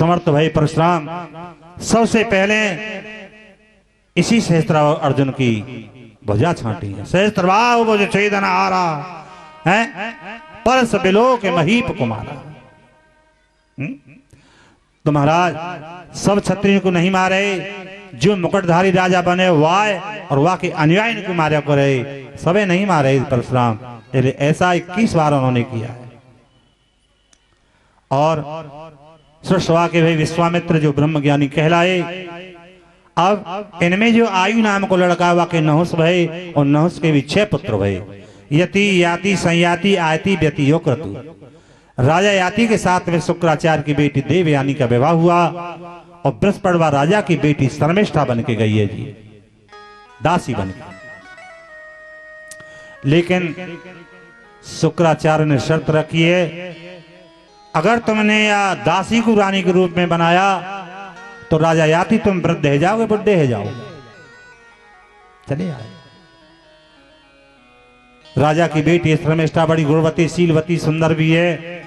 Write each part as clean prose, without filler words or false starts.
समर्थ भई परशुराम सबसे पहले इसी सहस्त्र अर्जुन की भुजा छांटी है। सहस्त्रबाहु भुज छेदन आरा है परस बिलो के महीप कुमारा। तो महाराज सब क्षत्रियों को नहीं मारे, जो मुकुटधारी राजा बने वाय और वाह के अनुयायी को मारे करे, सबे नहीं मारे परशुराम। ऐसा 21 बार उन्होंने किया है। और सृष्टवा के भाई विश्वामित्र जो ब्रह्म ज्ञानी कहलाए, अब इनमें जो आयु नाम को लड़का हुआ के नहुस भय, और नहुस के भी 6 पुत्र भय। यति याति संयाति आयति व्यतियो क्रतु। राजा याति के साथ में शुक्राचार्य की बेटी देवयानी का विवाह हुआ, और बृहस्पतिवा राजा की बेटी शर्मिष्ठा बन के गई है जी, दासी बन के। लेकिन शुक्राचार्य ने शर्त रखी है, अगर तुमने या दासी को रानी के रूप में बनाया तो राजा याति तुम वृद्ध है जाओगे, बुढ़े है जाओगे। चले आए। राजा की बेटी शर्मिष्ठा बड़ी गुणवती शीलवती सुंदर भी है।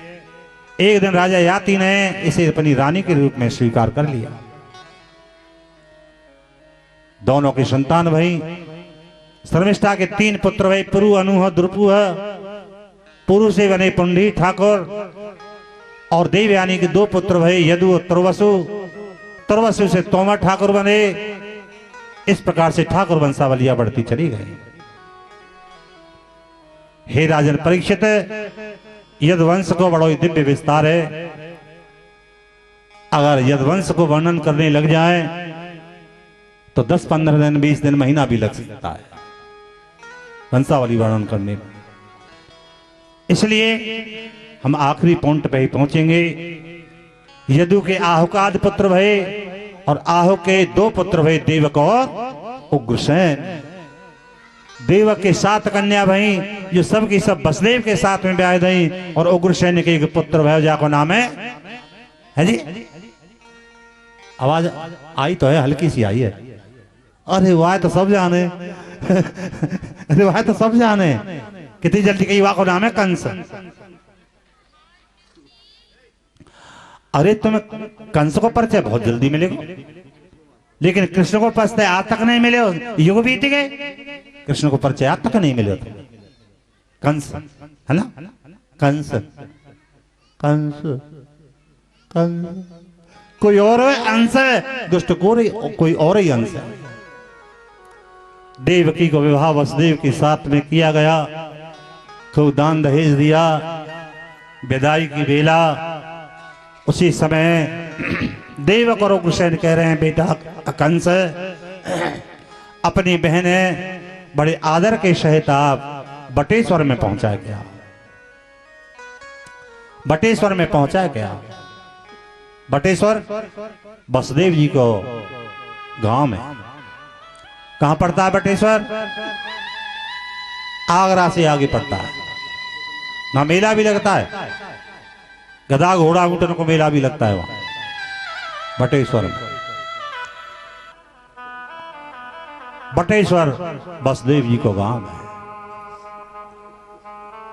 एक दिन राजा याति ने इसे अपनी रानी के रूप में स्वीकार कर लिया। दोनों की संतान भई। शर्मिष्ठा के 3 पुत्र भई, पुरु अनु द्रुपु। पुरु से बने पुंडी ठाकुर, और देवयानी के 2 पुत्र भई, यदु और तुर्वसु। तुर्वसु से तोमर ठाकुर बने। इस प्रकार से ठाकुर वंशावलियां बढ़ती चली गई। हे राजन परीक्षित, यदुवंश को बड़ा ही दिव्य विस्तार है। अगर यदुवंश को वर्णन करने लग जाए तो 10-15 दिन 20 दिन महीना भी लग सकता है वंशावली वर्णन करने में। इसलिए हम आखिरी पॉइंट पे ही पहुंचेंगे। यदु के आहुकाद पुत्र भय, और आहु के 2 पुत्र भय, देवक और उग्रसेन। देवक के 7 कन्या भई, जो सब की सब वसुदेव के साथ में ब्याह गई, और उग्रसेन के एक पुत्र भय, जाको नाम है जी। आवाज आई तो है, हल्की सी आई है। अरे वाह तो सब जाने अरे वाह तो सब जाने। कितनी जल्दी कही, वाह को नाम है कंस। अरे तुम्हें कंस को परिचय बहुत जल्दी मिलेगा, लेकिन कृष्ण को परिचय आज तक नहीं मिले। युग बीत गए, कृष्ण को परिचय आज तक नहीं मिले। कंस है ना, कंस कंस कंस कोई और अंश है, दुष्ट कोई और ही अंश है। देवकी को विवाह वसुदेव के साथ में किया गया। खूब दान दहेज दिया। विदाई की बेला, उसी समय देवक और उग्रसेन कह रहे हैं, बेटा कंस अपनी बहने बड़े आदर के सहित आप बटेश्वर में पहुंचा गया। बटेश्वर में पहुंचा गया। बटेश्वर वसुदेव जी को गांव में। कहां पड़ता है बटेश्वर? आगरा से आगे पड़ता है। वहां मेला भी लगता है, गधा घोड़ा ऊंटन को मेला भी लगता है वहां बटेश्वर में। बटेश्वर वसुदेव जी को गांव है,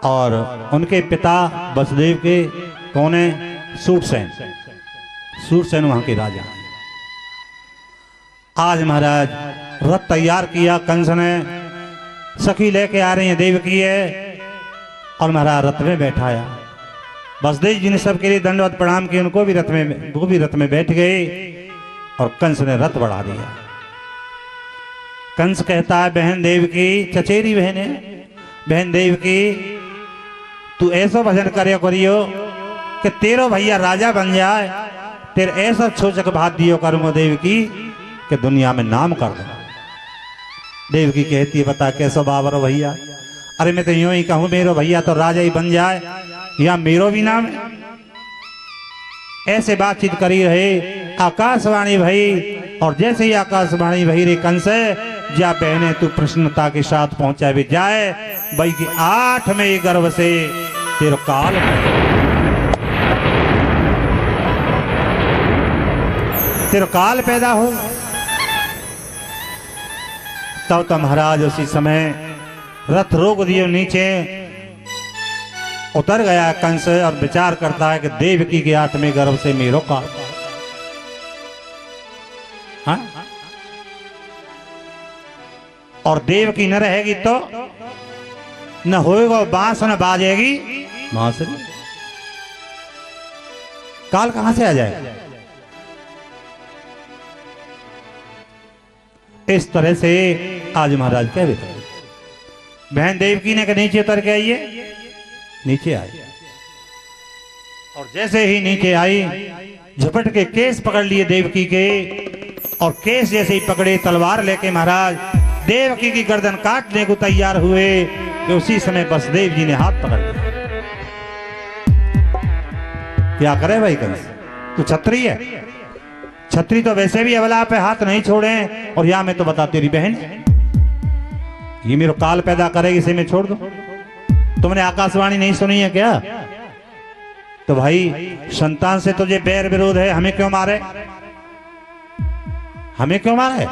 और उनके पिता वसुदेव के कौन है? सूरसेन। सूरसेन वहां के राजा हैं। आज महाराज रथ तैयार किया कंस ने। सखी लेके आ रही है, देवकी है, और महाराज रथ में बैठाया। वसुदेव जी ने सबके लिए दंडवत प्रणाम किए, उनको भी रथ में, वो भी रथ में बैठ गए, और कंस ने रथ बढ़ा दिया। कंस कहता है, बहन देवकी, चचेरी बहन है, बहन देवकी, तू ऐसा भजन करे करियो कि तेरो भैया राजा बन जाए। तेरे ऐसा छोचक भात दियो करूंगा देवकी कि दुनिया में नाम कर दो। देवकी कहती है, बता कैसा बाबर भैया? अरे मैं तो यूं ही कहूं, मेरो भैया तो राजा ही बन जाए, या मेरो भी नाम है। ऐसे बातचीत करी रहे। आकाशवाणी भई, और जैसे ही आकाशवाणी भई रे कंस, जा बहने तू प्रसन्नता के साथ पहुंचा भी जाए भाई कि 8वें गर्भ से तेरे काल पैदा हो। तब तो महाराज उसी समय रथ रोक दियो, नीचे उतर गया कंस, और विचार करता है कि देवकी के 8वें गर्भ से मेरो काल। हाँ? और देवकी न रहेगी तो न होएगा बांस न बाजेगी बांसुरी। काल कहां से आ जाएगा? इस तरह से आज महाराज कह रहे थे, बहन देवकी ने कहा नीचे उतर के आइए। नीचे आई और जैसे ही नीचे आई झपट के केस पकड़ लिए देवकी के, और केस जैसे ही पकड़े तलवार लेके महाराज देवकी की गर्दन काटने को तैयार हुए कि उसी समय बसदेव जी ने हाथ पकड़ लिया। क्या करे भाई कंस, तू छत्री है? छत्री तो वैसे भी अबला पे हाथ नहीं छोड़े, और यहां मैं तो बता तेरी बहन ये मेरे काल पैदा करेगी, इसे मैं छोड़ दूं? तुमने आकाशवाणी नहीं सुनी है क्या? तो भाई संतान से तुझे बैर विरोध है, हमें क्यों मारे? हमें क्यों मारे?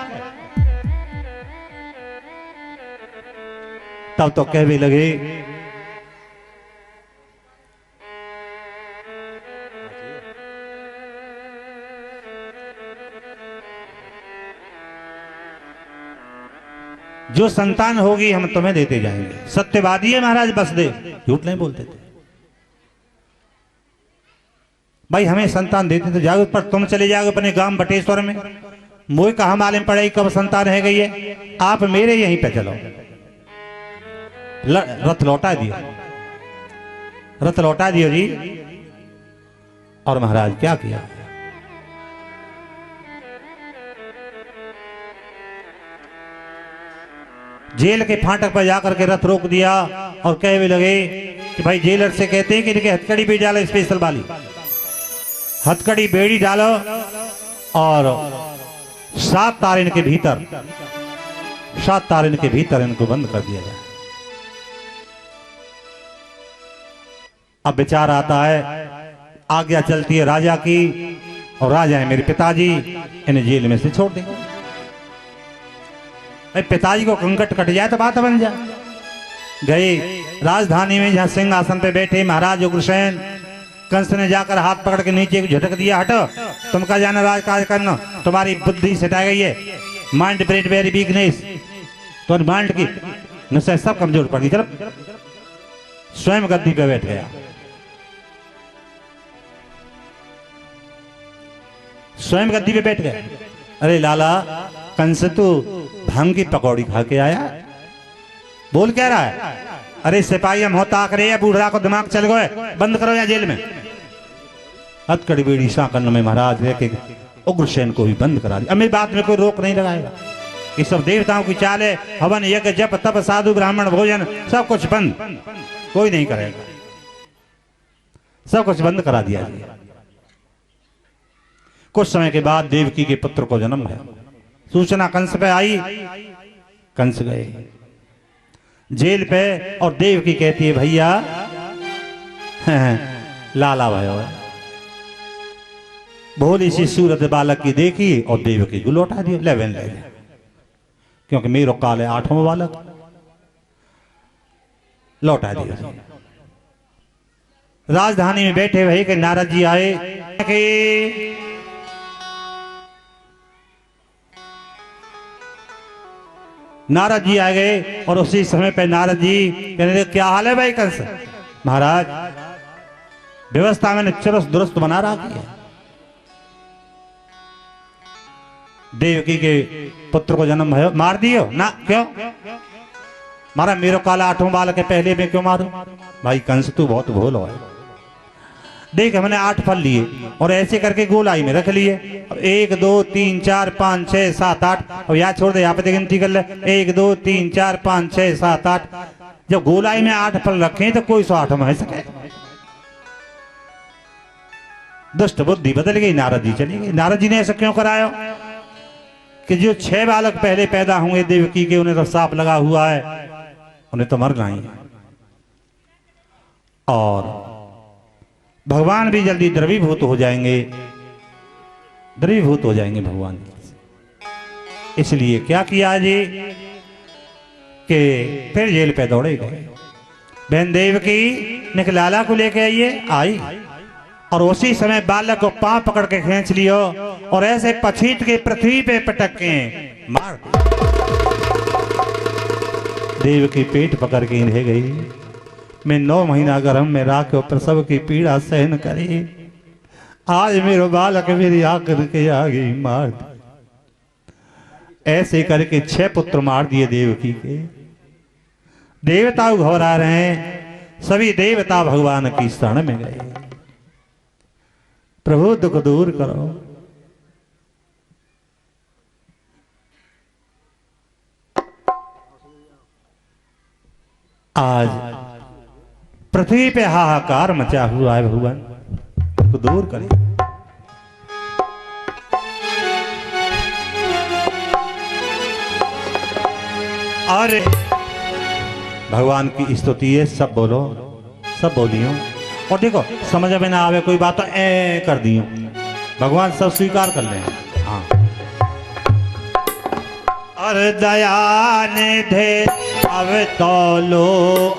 तब तो कहने लगे जो संतान होगी हम तुम्हें देते जाएंगे। सत्यवादी है महाराज बसदेव, झूठ नहीं बोलते थे। भाई हमें संतान देते तो जाओगे, पर तुम चले जाओगे अपने गांव बटेश्वर में, मोह कहा मालूम पड़ेगी कब संतान रह गई है। आप मेरे यहीं पे चलो। रथ लौटा दियो, रथ लौटा दियो जी। और महाराज क्या किया? जेल के फाटक पर जाकर के रथ रोक दिया और कहने लगे कि भाई जेलर से कहते हैं कि इनके हथकड़ी भी डालो, स्पेशल वाली हथकड़ी बेड़ी डालो, और 7 तारे के भीतर, 7 तारे के भीतर इनको बंद कर दिया जाए। अब विचार आता है, आज्ञा चलती है राजा की, और राजा है मेरे पिताजी, इन्हें जेल में से छोड़ देंगे। पिताजी को कंकट कट जाए तो बात बन जाए। गए राजधानी में, जहां सिंहासन पे बैठे महाराज उग्रसेन, कंस ने जाकर हाथ पकड़ के नीचे झटक दिया, हटो तुम का जाना राज काज करना, तुम्हारी बुद्धि सटा गई है, माइंड ब्रेन वेरी वीकनेस, तो माइंड की नसें सब कमजोर पड़ गई। चलो स्वयं गद्दी पे बैठ गया, स्वयं गद्दी पे बैठ गए। अरे लाला कंस तू भांग की पकौड़ी खा के आया, बोल क्या रहा है? अरे सिपाही हम होता करे, बूढ़ा को दिमाग चल गए, बंद करो या जेल में। हथकड़ी बेड़ी सांकन में महाराज रह के उग्रसेन को भी बंद करा दिया। मेरी बात में कोई रोक नहीं लगाएगा, ये सब देवताओं की चाल है। हवन यज्ञ जप तप साधु ब्राह्मण भोजन सब कुछ बंद, कोई नहीं करेगा, सब कुछ बंद करा दिया। कुछ समय के बाद देवकी के पुत्र को जन्म है। सूचना कंस पे आई, कंस गए जेल पे, और देवकी कहती है भैया लाला भयो है। भोली सी सूरत बालक की देखी और देवकी को लौटा दिया, ले क्योंकि मेरो काल है 8वां बालक, लौटा दिया। राजधानी में बैठे भाई कि नारद जी आए कि नारद जी आ गए, और उसी समय पे नारद जी कहने लगे क्या हाल है भाई कंस? महाराज व्यवस्था मैंने चुरुस्त दुरुस्त बना रखी है। देवकी के पुत्र को जन्म है, मार दियो ना? क्यों मारा? मेरो काला 8वां बालक के पहले में क्यों मारू? भाई कंस तू बहुत भोलो है। देख हमने 8 फल लिए और ऐसे करके गोलाई में रख लिए, 1 2 3 4 5 6 7 8, और याद छोड़ दे, यहाँ पे गिनती कर ले, 1 2 3 4 5 6 7 8। जब गोलाई में 8 फल रखे तो कोई 108 में सके। दुष्ट बुद्धि बदल गई, नारद जी चली गई। नारद जी ने ऐसा क्यों कराया कि जो 6 बालक पहले पैदा होंगे देवकी के, उन्हें तो सांप लगा हुआ है, उन्हें तो मरना ही है, और भगवान भी जल्दी द्रवीभूत हो जाएंगे, द्रवीभूत हो जाएंगे भगवान। इसलिए क्या किया जी कि फिर जेल पे दौड़े गए। बहन देवकी ने लाला को लेके आइए, आई और उसी समय बालक को पांव पकड़ के खींच लियो और ऐसे पछीट के पृथ्वी पे पटक के मार देव की पेट पकड़ के रह गई। मैं 9 महीना गर्भ में राख प्रसव की पीड़ा सहन करी, आज मेरे बालक मेरी आकर के आ गई मार। ऐसे करके 6 पुत्र मार दिए देवकी के। देवता घबरा रहे हैं, सभी देवता भगवान की शरण में गए। प्रभु दुख दूर करो। आज पृथ्वी पे हाहाकार मचा हुआ है, भगवान दुख दूर करें। और भगवान की स्तुति है, सब बोलो, सब बोलियो। और देखो समझ में ना आवे कोई बात तो ए कर दियो, भगवान सब स्वीकार कर लें। हाँ। और दयानिधे अब तो लो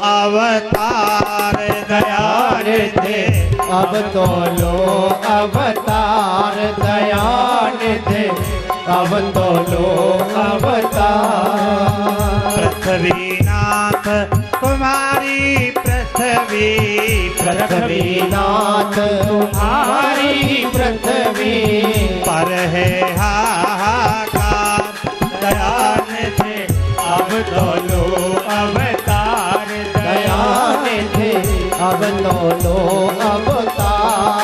अवतार, दयानिधे अब तो लो अवतार, दयानिधे अब तो लो अवतार। पृथ्वीनाथ तुम्हारी पृथ्वीनाथ तुम्हारी पृथ्वी पर है हाहाकार, दयानिधे अब तो लो अवतार, दयानिधे अब तो लो अवतार।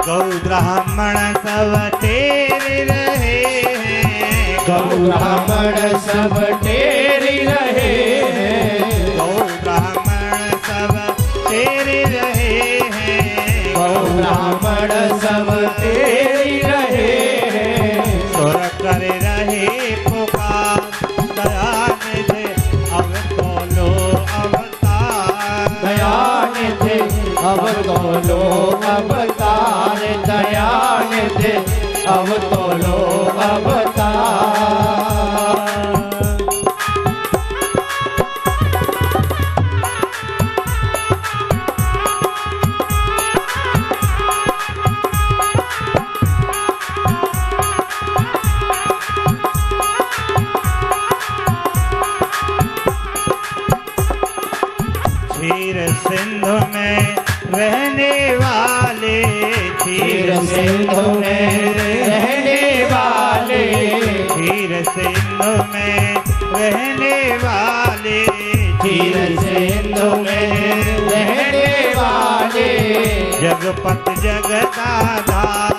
गौ ब्राह्मण सब तेरे रहे हैं, गौ ब्राह्मण सब तेरे रहे हैं, गौ ब्राह्मण सब तेरे रहे हैं, गौ ब्राह्मण सब तेरे रहे हैं। सुर कर रहे पुकार, दयानिधे अब तो लो अवतार, दयानिधे अब तो लो अवतार, दयानिधे अब तो लो अवतार। क्षीर सिंधु में रहने वाले, क्षीर सिंधु में रहने वाले, क्षीर सिंधु में रहने वाले, क्षीर सिंधु में रहने वाले। जगपत जगदाधार,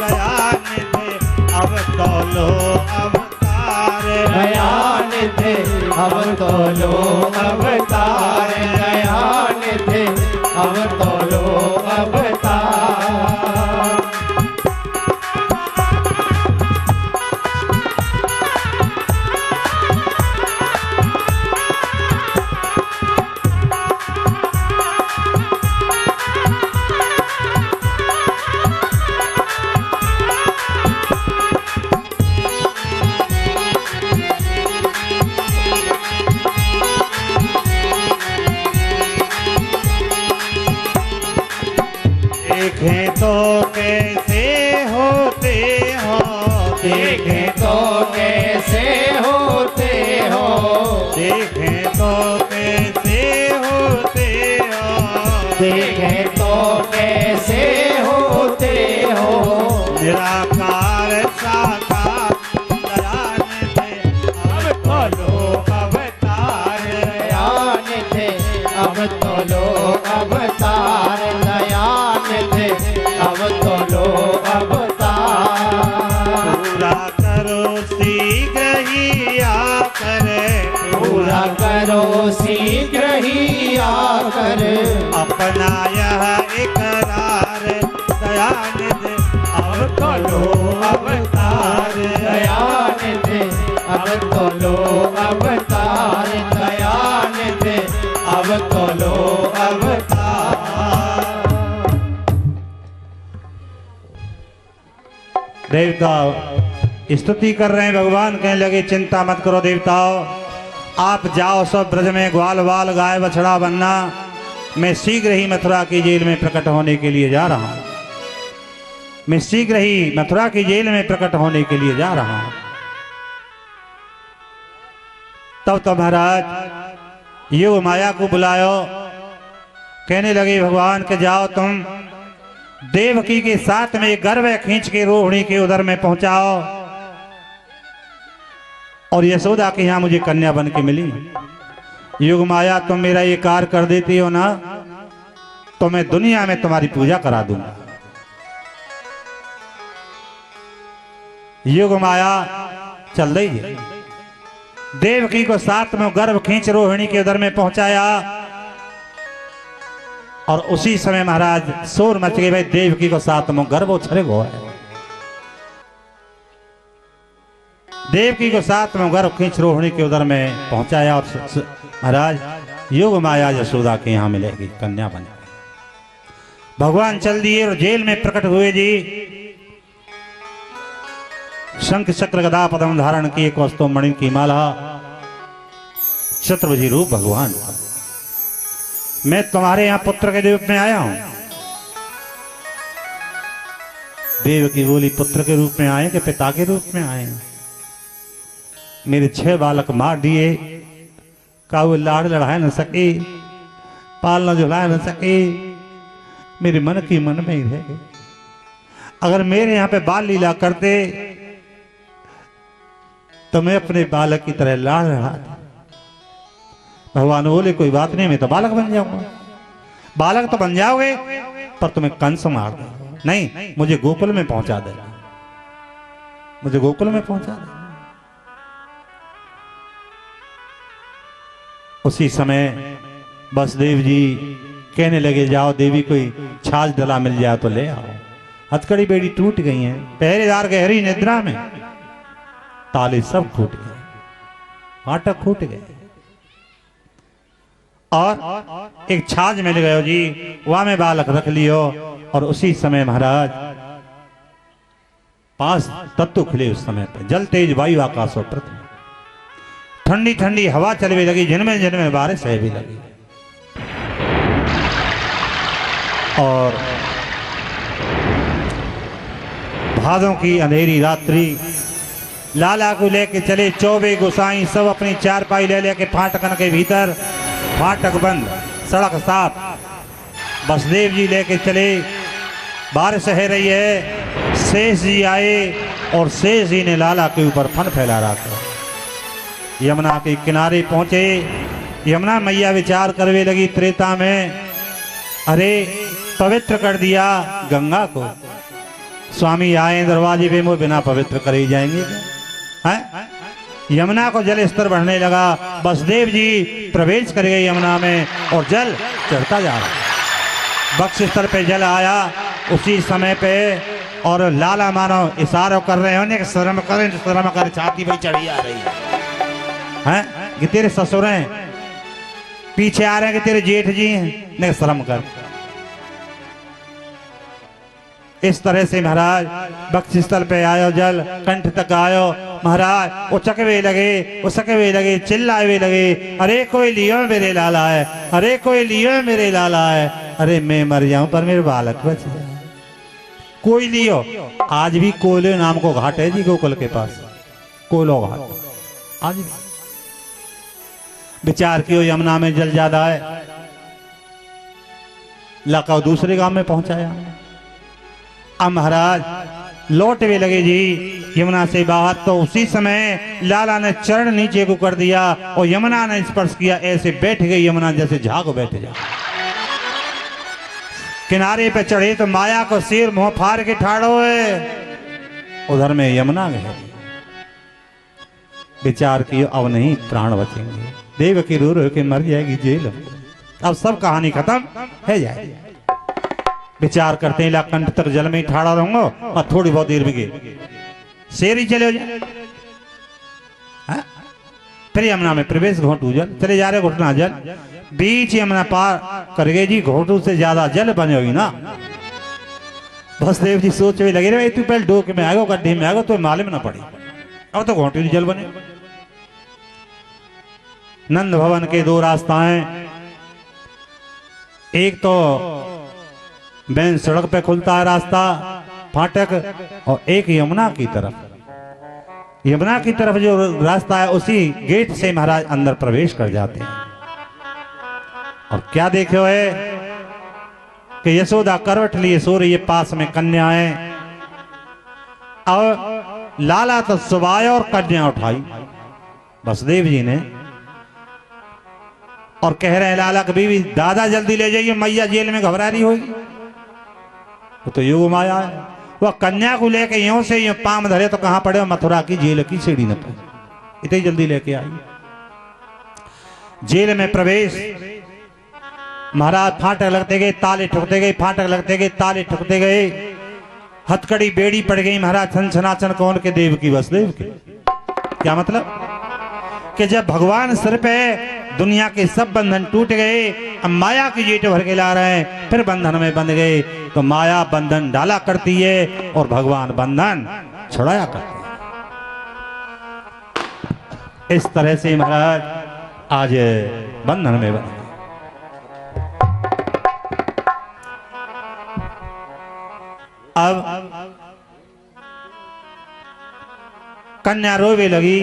दयानिधे अब तो लो अवतार, दयानिधे अब तो लो अवतार, दयानिधे अब तो लो अवतार। देखें तो कैसे होते हो, देखें तो कैसे होते हो, देखें तो कैसे होते हो, देखें तो कैसे होते हो। निराकार साकार, दयानिधे अब तो लो अवतार, दयानिधे अब तो लो अवतार, दयानिधे अब तो लो अवतार। पूरा करो शीघ्र ही आकर, पूरा करो शीघ्र ही आकर, अपना यह इकरार, दयानिधे अब तो लो अवतार, दयानिधे अब तो लो अवतार, दयानिधे अब तो लो अवतार। देवता स्तुति कर रहे हैं, भगवान कहने लगे चिंता मत करो देवताओं, आप जाओ सब ब्रज में ग्वाल वाल गाय बछड़ा बनना, मैं शीघ्र ही मथुरा की जेल में प्रकट होने के लिए जा रहा हूं, मैं शीघ्र ही मथुरा की जेल में प्रकट होने के लिए जा रहा हूं। तब तो महाराज योग माया को बुलायो, कहने लगे भगवान के जाओ तुम देवकी के साथ में गर्भ खींच के रोहिणी के उदर में पहुंचाओ, और यशोदा के यहां मुझे कन्या बन के मिली। युग माया तुम मेरा ये कार्य कर देती हो ना, तो मैं दुनिया में तुम्हारी पूजा करा दूंगा। युग माया चल रही है, देवकी को साथ में गर्भ खींच रोहिणी के उदर में पहुंचाया, और उसी समय महाराज शोर मच गए, भाई देवकी को साथ में गर्भ उछरे गो है, देवकी को साथ में गर्भ खींच रोहिणी के उदर में पहुंचाया, और महाराज योग माया यशोदा के यहां मिलेगी, कन्या बन गई। भगवान चल दिए और जेल में प्रकट हुए जी, शंख चक्र गदा पद्म धारण की एक वस्तु मणि की माला, चतुर्भुजी रूप भगवान, मैं तुम्हारे यहां पुत्र के रूप में आया हूं। देवकी बोली पुत्र के रूप में आए कि पिता के रूप में आए? मेरे 6 बालक मार दिए, का वो लाड़ लड़ाए न सके, पालना झुलाए न सके, मेरे मन की मन में ही रह गए। अगर मेरे यहां पे बाल लीला करते तो मैं अपने बालक की तरह लाड़ लड़ाता। भगवान बोले कोई बात नहीं, मैं तो बालक बन जाऊंगा। बालक तो बन जाओगे पर तुम्हें कंस मार दे, नहीं मुझे गोकुल में पहुंचा दे, मुझे गोकुल में पहुंचा दे। उसी समय बसदेव जी कहने लगे जाओ देवी कोई छाछ डला मिल जाए तो ले आओ। हथकड़ी बेड़ी टूट गई है, पहरेदार गहरी निद्रा में, ताले सब टूट गए, फाटक फूट गए, और एक छाछ मिल गयो जी, वहां में बालक रख लियो। और उसी समय महाराज 5 तत्व खुले उस समय पे, जल तेज वायु आकाश और पृथ्वी, ठंडी ठंडी हवा चलने लगी, जिनमें जिनमें बारिश है भी लगी। और भादों की अंधेरी रात्रि, लाला को लेके चले 24 गोसाई, सब अपनी चारपाई ले लेके फाटकन के भीतर, फाटक बंद, सड़क साफ, बसदेव जी लेके चले। बारिश है रही है, शेष जी आए और शेष जी ने लाला के ऊपर फन फैला रखा। यमुना के किनारे पहुंचे, यमुना मैया विचार करने लगी त्रेता में, अरे पवित्र कर दिया गंगा को, स्वामी आए दरवाजे पे, वो बिना पवित्र करे ही जाएंगे हैं? यमुना को जल स्तर बढ़ने लगा, बसदेव जी प्रवेश कर गए यमुना में और जल चढ़ता जा रहा। बक्स स्तर पे जल आया उसी समय पे, और लाला मानो इशारों कर रहे होने, शर्म कर छाती भाई चढ़ी आ रही है, कि तेरे ससुर हैं, पीछे आ रहे हैं कि तेरे जेठ जी हैं, नहीं शर्म कर। इस तरह से महाराज बक्स स्थल पे आयो, जल कंठ तक आयो, महाराज उचकवे लगे, चिल्लावे लगे, अरे कोई लियो मेरे लाला है, अरे कोई लियो मेरे लाला है, अरे मैं मर जाऊं पर मेरे बालक बच जाए, कोई लियो। आज भी कोयले नाम को घाट है जी गोकुल के पास, कोयलो घाट आज भी। विचार कियो यमुना में जल ज्यादा है, लाका दूसरे गांव में पहुंचाया। अब महाराज लौट भी लगे जी यमुना से बाहर, तो उसी समय लाला ने चरण नीचे को कर दिया और यमुना ने स्पर्श किया, ऐसे बैठ गई यमुना जैसे झाग बैठ जा। किनारे पे चढ़े तो माया को सिर मुंह फाड़ के ठाड़ो है, उधर में यमुना गए। विचार किया अब नहीं प्राण बचेंगे, देवकी रो रो के मर जाएगी जेल, अब सब कहानी खत्म है जाएगी। विचार करते हैं कंठ तक जल में ही ठाड़ा रहूंगा और थोड़ी बहुत देर में गए शेर ही चले हो जाए। फिर यमुना में प्रवेश, घोंटू जल, चले जा रहे घुटना जल, बीच यमुना पार कर गए जी, घोटू से ज्यादा जल बने हुई ना। वसुदेव जी सोच में लगे रहे, तू पहले डोक में आएगा, गड्ढे में आएगा तो मालूम ना पड़ी, अब तो घोटू जल बने। नंद भवन के दो रास्ताएं, एक तो मेन सड़क पे खुलता है रास्ता फाटक, और एक यमुना की तरफ। यमुना की तरफ जो रास्ता है उसी गेट से महाराज अंदर प्रवेश कर जाते हैं। और क्या देखे हुए कि यशोदा करवट लिए सो रही है, पास में कन्याएं, और लाला तो सुबाया और कन्या उठाई वसुदेव जी ने, और कह रहे हैं लाला की बीवी, दादा जल्दी ले जाइए, मैया जेल में घबरा रही होगी। वो तो योग माया है, वह कन्या को लेके यूं से यूं पाम धरे तो कहां पड़े, मथुरा की जेल की सीढ़ी न पे, इतनी जल्दी लेके आई। जेल में प्रवेश, महाराज फाटक लगते गए, ताले ठुकते गए, फाटक लगते गए, ताले ठुकते गए, हथकड़ी बेड़ी पड़ गई महाराज छन कौन के, देव की वसुदेव के। क्या मतलब कि जब भगवान सिर पे दुनिया के सब बंधन टूट गए, अब माया की जेट भर के ला रहे हैं, फिर बंधन में बंध गए, तो माया बंधन डाला करती है और भगवान बंधन छुड़ाया करते हैं। इस तरह से महाराज आज बंधन में बंध। अब कन्या रोवे लगी,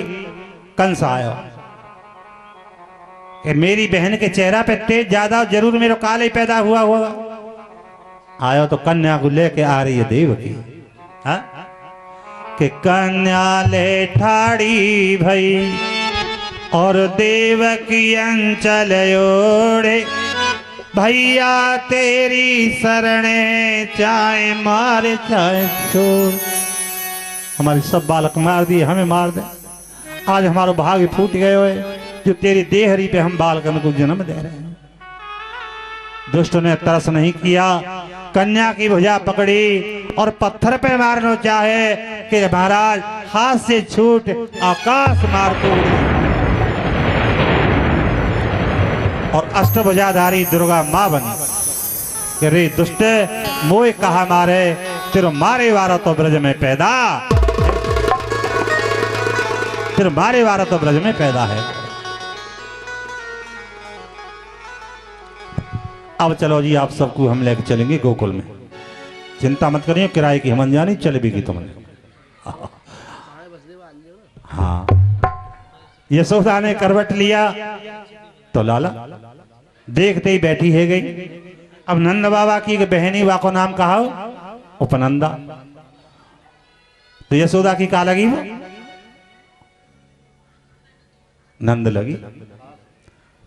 कंस आया कि मेरी बहन के चेहरा पे तेज ज्यादा, जरूर मेरे काले पैदा हुआ होगा। आयो तो कन्या को लेके आ रही है देवकी, हाँ? कि कन्या ले ठाड़ी भई और देवकी अंचल ओढ़े, भैया तेरी शरणे चाहे मारे चाहे छोड़। हमारे सब बालक मार दिए, हमें मार दे, आज हमारा भाग्य फूट गए हुए, जो तेरी देहरी पे हम बालकन को जन्म दे रहे हैं। दुष्ट ने तरस नहीं किया, कन्या की भुजा पकड़ी और पत्थर पे मारना चाहे कि महाराज हाथ से छूट आकाश मार को, और अष्टभुजाधारी दुर्गा मां बनी कि रे दुष्ट, मोए कहा मारे, तेरे मारे वाला तो ब्रज में पैदा, तेरे मारे वाला तो ब्रज में पैदा है। अब चलो जी, आप सबको हम लेकर चलेंगे गोकुल में, चिंता मत करिए, किराए की हम जानी चल भी तुमने। हाँ, यशोदा ने करवट लिया तो लाला देखते ही बैठी है गई। अब नंद बाबा की बहनी वा को नाम कहा उपनंदा, तो यशोदा की का लगी, वो नंद लगी।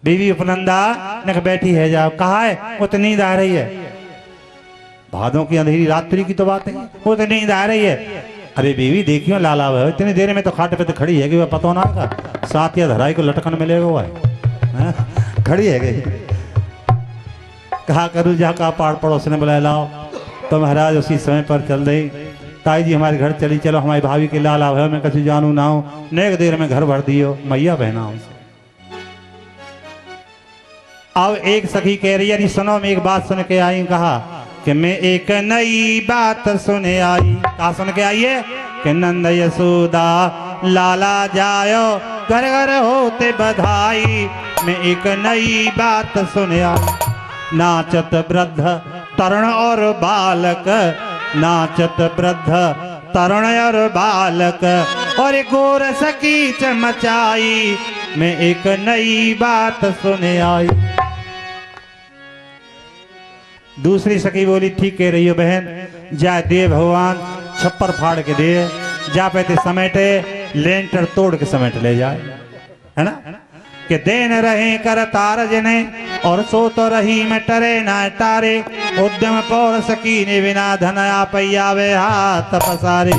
बीवी उपनंदा ने बैठी है, जाओ, कहा है, वो तो नींद आ रही है, भादों की अंधेरी रात्रि की तो बात है, वो तो नींद आ रही है। अरे बीवी देखियो लाला वह इतनी देर में तो खाट पे तो खड़ी है कि वह पता ना का साथ या धराई को लटकन मिलेगा, वह खड़ी है गई। कहा करूँ जा का पाड़ पड़ोस ने बुलाया, लाओ, तो महाराज उसी समय पर चल रही, ताई जी हमारे घर चली, चलो हमारी भाभी के लाला है, मैं कभी जानू ना हूँ, नेक देर में घर भर दियो, मैया बहना हूं। अब एक सखी कह रही है, सुनो, मैं एक बात सुन के आई, कहा कि मैं एक नई बात सुने आई। कहा सुन के आई है कि नंद यशोदा लाला जायो, घर घर होते बधाई, मैं एक नई बात सुने आई। नाचत वृद्ध तरुण और बालक, नाचत वृद्ध तरुण और बालक, और गोर सकी चमचाई, मैं एक नई बात सुने आई। दूसरी सखी बोली, ठीक कह रही हो बहन, जा दे भगवान छप्पर फाड़ के दे, जा पे समेटे, लेंटर तोड़ के समेट ले जाए, है ना, कि देन रहे कर तार जने, और सो तो रही में टरे ना तारे, उद्यम पौर सकी ने बिना धन आपैयावे हाथ पसारे।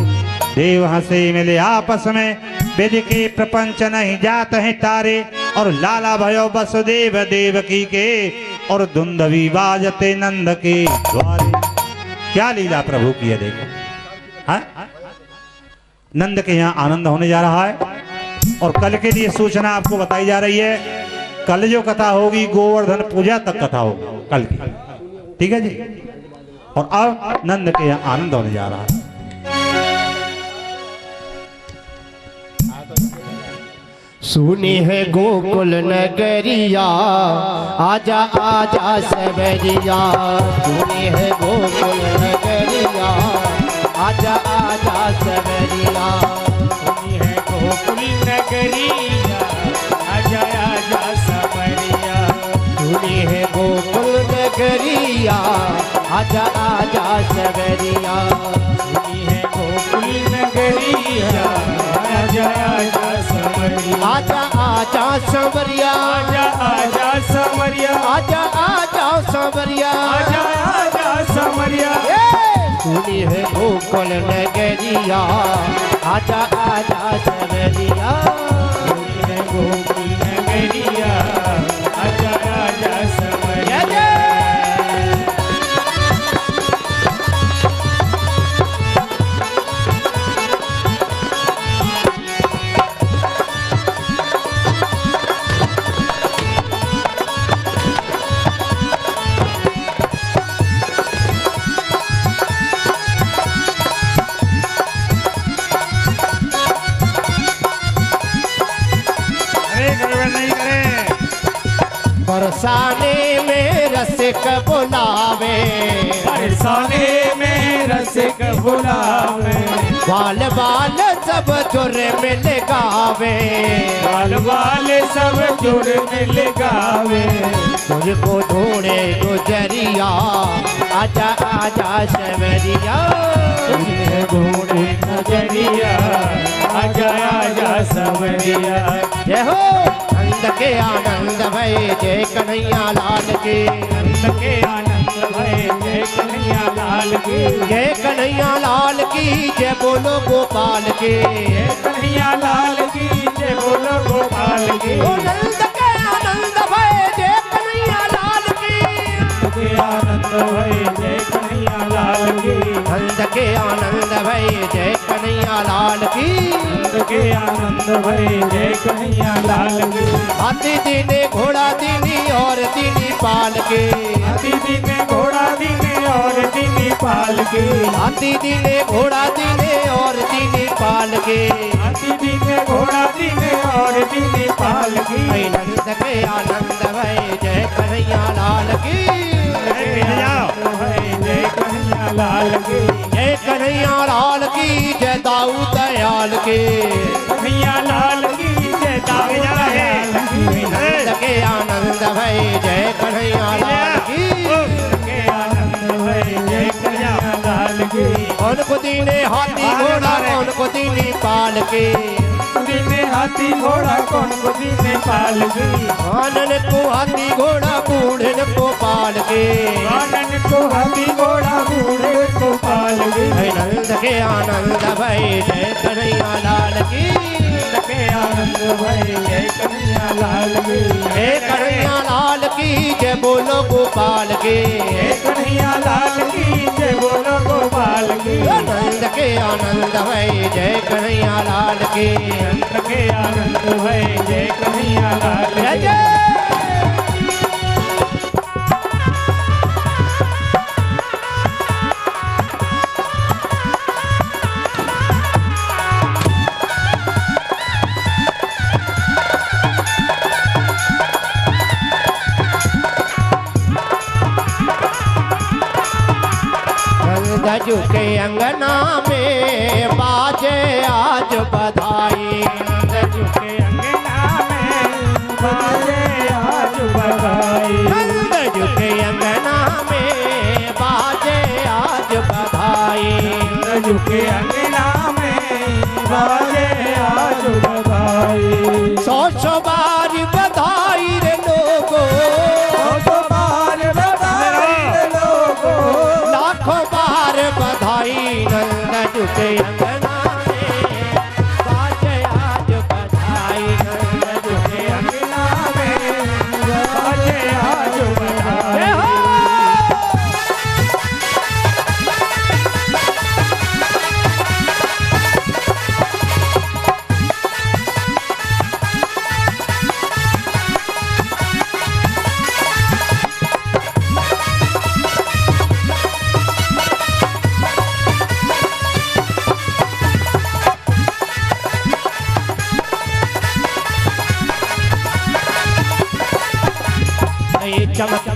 देव हंसे मिले आपस में, विध के प्रपंच नहीं जात है तारे, और लाला भयो वसुदेव देवकी के, और धुंधवी बाजते नंद के द्वारे। क्या लीला प्रभु की है, देखो, हाँ? नंद के यहाँ आनंद होने जा रहा है, और कल के लिए सूचना आपको बताई जा रही है कल जो कथा होगी गोवर्धन पूजा तक कथा होगी कल की, ठीक है जी। और अब नंद के यहाँ आनंद होने जा रहा है। सुनी है गोकुल नगरिया, आजा आजा सवरिया। सुनी है गोकुल नगरिया, आजा आजा सवरिया। सुनी है गोकुल नगरिया, आजा आजा सवरिया। सुनी है गोकुल नगरिया, आजा आजा सवरिया। सुनी है गोकुल नगरिया, आजा आजा सवरिया। आजा आजा सवरिया, आजा आजा सवरिया, आजा आजा सवरिया, आजा आजा सवरिया। सुनी है गोकुल नगरिया, आजा आजा सवरिया। सुनी है गोकुल नगरिया, आजा आजा सवरिया। बरसाने में रसिक बुलावे, बरसाने में रसिक बुलावे। बाल बाल सब जुर मिल गावे, बाल बाल सब जुर मिल गावे। तुझको ढूंढे गुजरिया, आजा आजा सवरिया। तुझे ढूंढे नजरिया, आजा आजा सवरिया। जय हो नंद के आनंद भय, जय कन्हैया लाल के। नंद के आनंद भय, जय कन्हैया लाल की। जय कन्हैया लाल की, जय बोलो गोपाल के। जय कन्हैया लाल की, जय बोलो गोपाल की। ओ नंद के आनंद भय, जय कन्हैया लाल की। नंद के आनंद भय, जय कन्हैया लाल की। नंद के आनंद भय, जय कन्हैया लाल की। नंद के आनंद भय, जय कन्हैया लाल की। हाथी दीने घोड़ा दीनी और दीनी पाल के। हाथी दीने घोड़ा दीने और दीनी पाल के। हाथी दीने घोड़ा दीने और दीनी पाल के। हाथी दीने घोड़ा दीने और दीनी पाल की। नंद के आनंद भय, जय कन्हैया लाल की। जय कन्हैया लाल की। जय कन्हैया लाल की, जय दाऊ दयाल के। कन्हैया लाल की, जय दाऊ दयाल की। नंद के आनंद भय, जय कन्हैया लाल की। के आनंद भय, जय कन्हैया लाल की। कौन को दीने हाथी घोड़ा, कौन को दीनी पाल के। दीने हाथी घोड़ा, कौन को दीने पाल की। आनन को हाथी घोड़ा, बूढ़न को पाल के। आनन को हाथी घोड़ा, बूढ़े को पाल की। नंद के आनंद भय, जय कन्हैया लाल की। के आनंद भय, जय कन्हैया लाल की। जय कन्हैया लाल की, जय बोलो गोपाल के। जय कन्हैया लाल की, जय बोलो गोपाल की। नंद के आनंद भय, जय कन्हैया लाल के। नंद के आनंद भय, जय कन्हैया लाल की। जय गजू के अंगना में बाजे आज बधाई। गजू के अंगना में बाजे आज बधाई। गजू के अंगना में बाजे आज बधाई। गजू के अंगना में बाजे आज बधाई। सौ सौ बार बधाई रे लोगो, सौ बार बधाई रे लोगो। लाखों बार बधाई। नंद के अंगना में बाजे आज बधाई। नंद के अंगना में बाजे आज बधाई।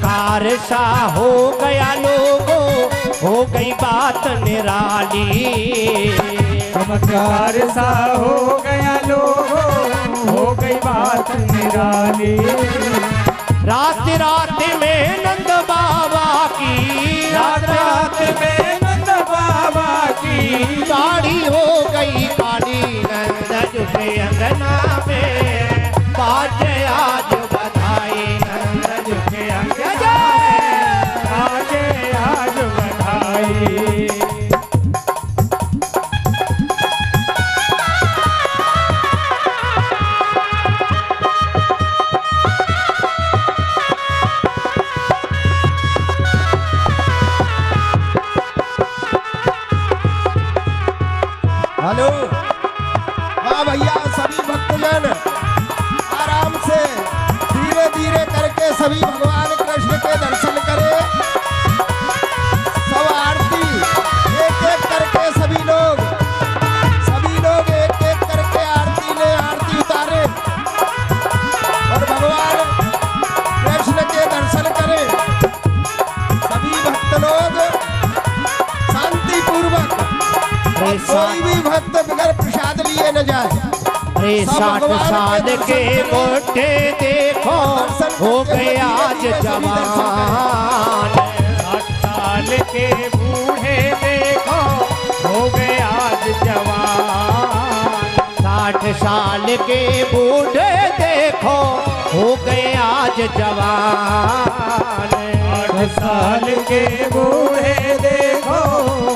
चमत्कार सा हो गया लोगों, हो गई बात निराली। चमत्कार सा हो गया लोगों, हो गई बात निराली। रात रात में नंद बाबा की, रात रात में नंद बाबा की साड़ी हो गई काली। नंद झुके अंगना में बाजे आज बधाई। नंद झुके अंगना में बाजे आज बधाई। हेलो, हाँ भैया, सभी भक्तजन आराम से धीरे धीरे करके सभी भगवान कृष्ण के दर्शन करें। सब आरती एक एक करके सभी लोग एक एक करके आरती ले आरती उतारे और भगवान कृष्ण के दर्शन करें। सभी भक्त लोग शांति पूर्वक, कोई भी भक्त बगैर प्रसाद लिए न जाए। अरे 60 साल के बूढ़े देखो हो गए आज जवान। 60 साल के बूढ़े देखो हो गए आज जवान। 60 साल के बूढ़े देखो हो गए आज जवान। 60 साल के बूढ़े देखो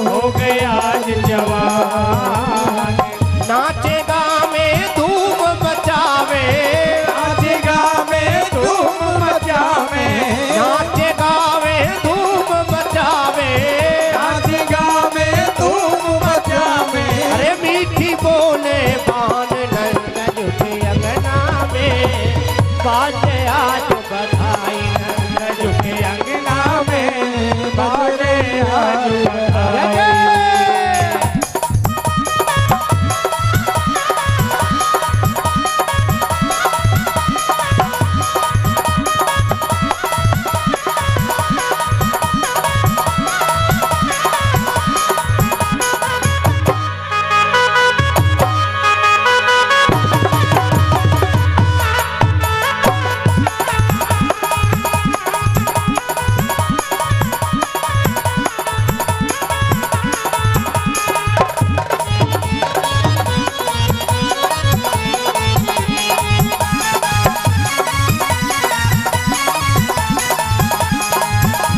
हो गए आज जवान। नाचेगा में धूम मचावे, नाचेगा में धूम मचावे, नाचेगा में धूम मचावे, नाचेगा में धूम मचावे। अरे मीठी बोले बान। नंद झुके अंगना में बाजे आज बधाई। नंद झुके अंगना में बाजे आज बधाई।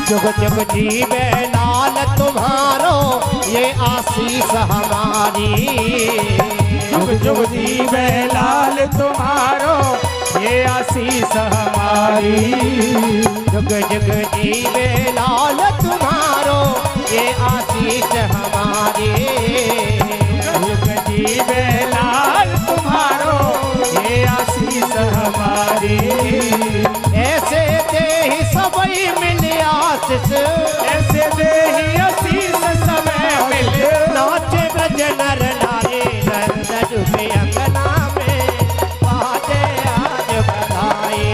जुग जुग जीवे लाल तुम्हारो ये आशीष हमारी। जुग जुग जीवे लाल तुम्हारो ये आशीष हमारी। जुग जुग जीवे लाल तुम्हारो ये आशीष हमारी। जुग जीवे लाल तुम्हारो ये आशीष हमारी। ऐसे दे ही सबई मिले आशीष, ऐसे दे ही आशीष समय मिले। नाचे ब्रज नर नारी। नंद झुके अंगना में बाजे आज बधाई।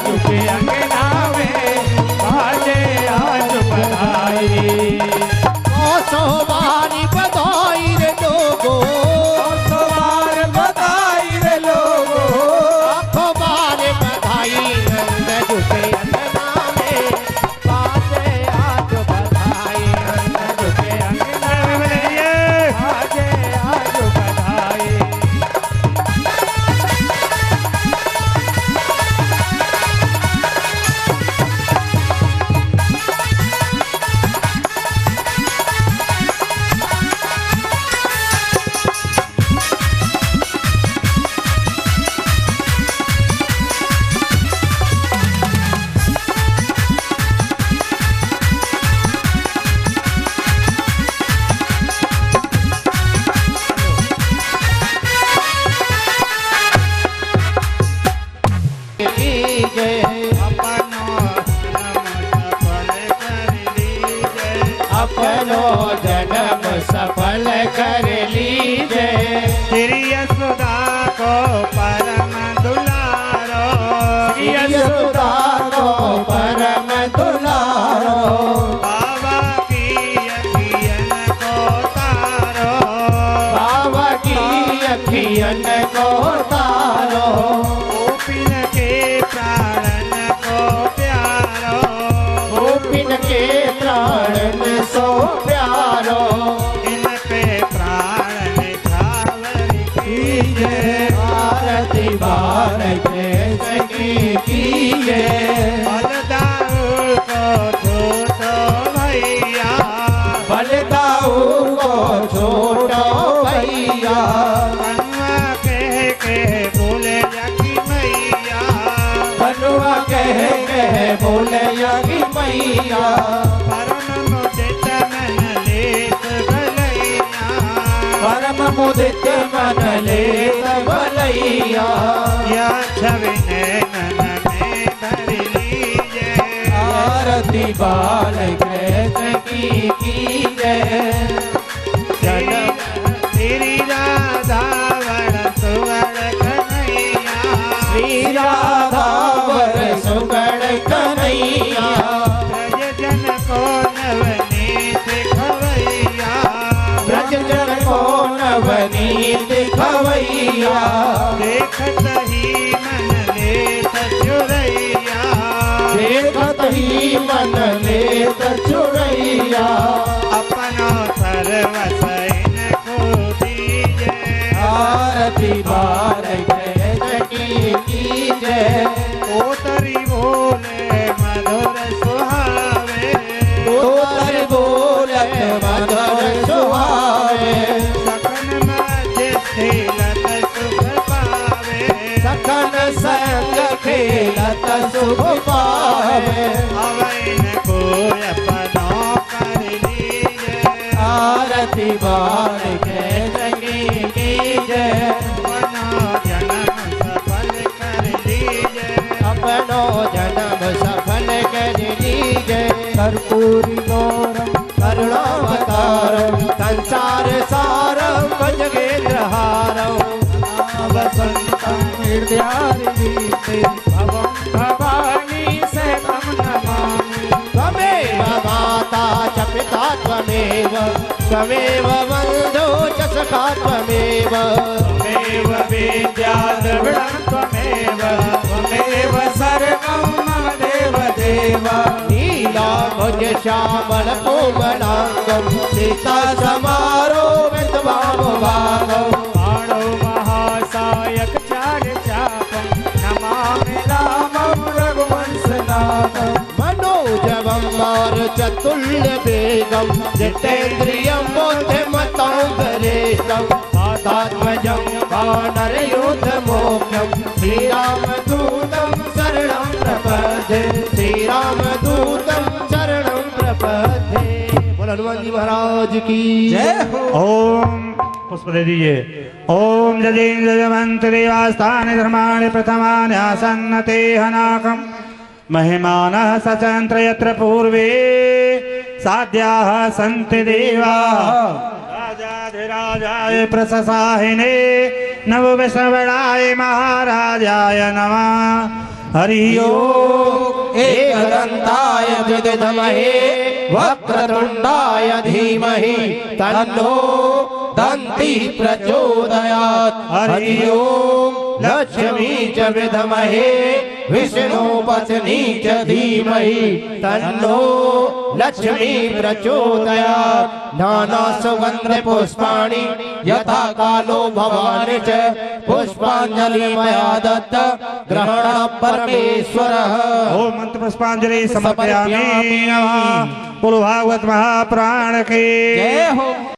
झुके अंगना में बाजे आज बधाई। सो बारी बधाई रे लोगो, बार बधाई रे लोगो। लाखों बार बधाई। नंद झुके अंगना में बाजे आज बधाई। नंद झुके अंगना में बधाई, बाजे आज बधाई। अपनो जन्म सफल कर लीजे। श्री यशोदा को परम दुलारो, श्री यशोदा को परम इनके प्राण सो प्यारो इन पे प्राण निछावर कीजे आरती बार कीजे बलदाऊ को छोटो भैया बलदाऊ को छोटो भैया बनुआ के बोले जाकी मैया बनुआ कह बोले यही मैया परम मुदित मन लेत भलैया परम मुदित मन ले भलैया या छवि नैनन में भर लीजे आरती बाल कृष्ण की जय जल श्री राधा वण सुवर्ण कन्हैया श्री राधा वर सुगण कन्हैया ब्रज जन को नवनीत खवैया ब्रज जन को नवनीत खवैया देखत ही मन लेत चुरैया देखत ही मन लेत चुरैया अपनो सर्वस इनको दीजे आरती बार कृष्ण की जय कोतरी बोले मधुर सुहावे तोतर बोलत मधुर सुहावे सखन मध्य लत सुख पावे सखन संग खेलत सुख पावे अवैन को अपनो कर लीजे आरती बार कृष्ण की जय अपनो जन्म सफल कर लीजे अपनो जन्म सफल कर लीजे कर्पूरी गौरम करुणावतारम संसार सारम भजगेन्द्रहारम वसंतम हृदयारविंदे भवं भवानी सहतं नमामि त्वमेव माता च पिता त्वमेव त्वमेव बन्धो च सखा त्वमेव त्वमेव विद्या द्रविणं त्वमेव सर्वं मम देव देव नीलाभुज श्यामल कोमलांगम सीता समारो विद्वामभागम बाणो महासायक चार चापं नमामि रामं रघुवंशनाथं मनोजवम मारुततुल्य वेगम जितेन्द्रियम बुद्धिमतां वरिष्ठम वातात्मजं वानरयूथमोक्षं श्रीरामदूतं शरणं प्रपद्ये श्रीरामदूतं शरणं प्रपद्ये। बोलो हनुमान जी महाराज की जय हो। ओम पुष्प दे दीजिए। ओम जजेन्द्र जयवंत देवास्थान धर्माणि प्रथमानि आसन्नते हनाकम् महिमानः सचन्त्र यत्र पूर्वे साध्याः सन्ति देवाः राजाधिराजाय प्रशसाहिने नवविश्रवणाय महाराजाय नमः। हरि ओम। एकदन्ताय विद्महे वक्रतुण्डाय धीमहि तन्नो दन्ति प्रचोदयात्। हरि ओम। लक्ष्मी च विद्महे विष्णुपत्नी च धीमहि तन्नो लक्ष्मी प्रचोदयात्। नाना सुगन्ध पुष्पाणि यथा कालो भवानि च पुष्पाञ्जलि मया दत्त ग्रहण परमेश्वरः। ओम मंत्र पुष्पांजलि समर्पयामि। नमः। बोलो भागवत महापुराण की जय हो।